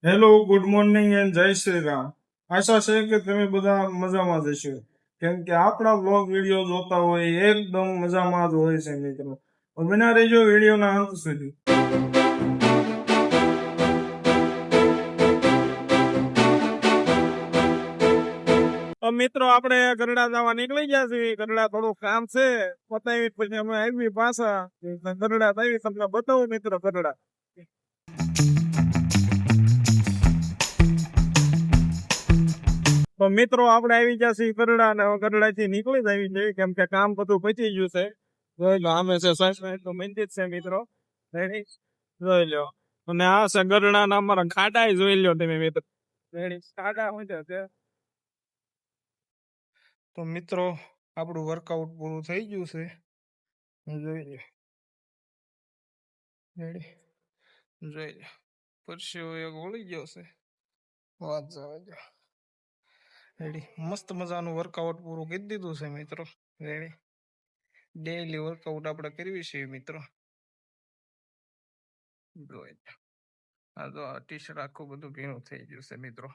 Hello, good morning and જય શ્રી રામ. આશા છે કે તમે બધા મજામાં જ હશો. કેમ કે આપણા બ્લોગ વિડીયો જોતા હોય એકદમ મજામાં જ હોય છે મિત્રો. તો બના રહેજો વિડીયોના અંત સુધી. તો મિત્રો આપણે ગરડા જવા નીકળી ગયા છીએ. ગરડા થોડું કામ છે પતાવી પછી અમે આવી પાછા. ગરડા આવી તમને બતાવું મિત્રો ગરડા. તો મિત્રો આપણે આવી ગયા છીએ ગરડા ને ગરડા થી નીકળી જ આવી જઈએ કેમ કે કામ બધું પતી ગયું છે. જોઈ લો આમે છે તો મંદિર છે મિત્રો. રેડી જોઈ લો. અને આ છે ગરડા ના અમારા ખાડા જોઈ લો તમે મિત્રો. રેડી ખાડા હોય છે. તો મિત્રો આપણું વર્કઆઉટ પૂરું થઈ ગયું છે. જોઈ લો. રેડી જોઈ લો. પરસ્યો એક ઓળી ગયો છે. વાત જવા દો. રેડી મસ્ત મજાનું વર્કઆઉટ પૂરું કરી દીધું છે મિત્રો. રેડી ડેઈલી વર્કઆઉટ આપણે કરવી છે મિત્રો. જોઈ આ તો ટી શર્ટ આખું બધું ભીનું થઈ ગયું છે મિત્રો.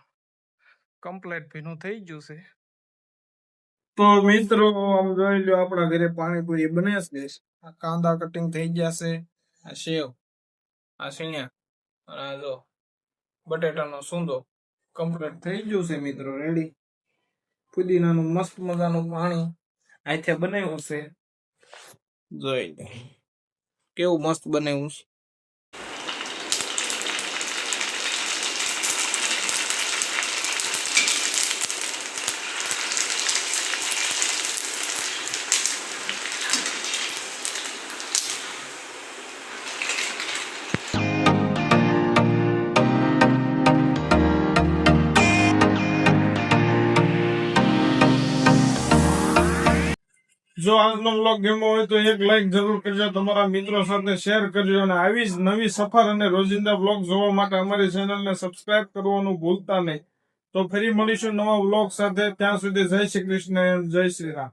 કમ્પ્લીટ ભીનું થઈ ગયું છે. તો મિત્રો આમ જોઈ લો આપણા ઘરે પાણીપુરી બને છે. આ કાંદા કટિંગ થઈ ગયા છે. આ સેવ, આ સીણ્યા અને આ જો બટેટાનો સૂંદો કમ્પ્લીટ થઈ ગયું છે મિત્રો. રેડી પુદીનાનું મસ્ત મજાનું પાણી આથી બનાવ્યું છે. જોઈ લે કેવું મસ્ત બનાવ્યું છે. જો આજનો વ્લોગ ગમ્યો હોય તો એક લાઈક જરૂર કરજો, તમારા મિત્રો સાથે શેર કરજો અને આવી જ નવી સફર અને રોજિંદા વ્લોગ જોવા માટે અમારી ચેનલને સબસ્ક્રાઇબ કરવાનું ભૂલતા નહીં. તો ફરી મળીશું નવા વ્લોગ સાથે. ત્યાં સુધી જય શ્રી કૃષ્ણ, જય શ્રી રામ.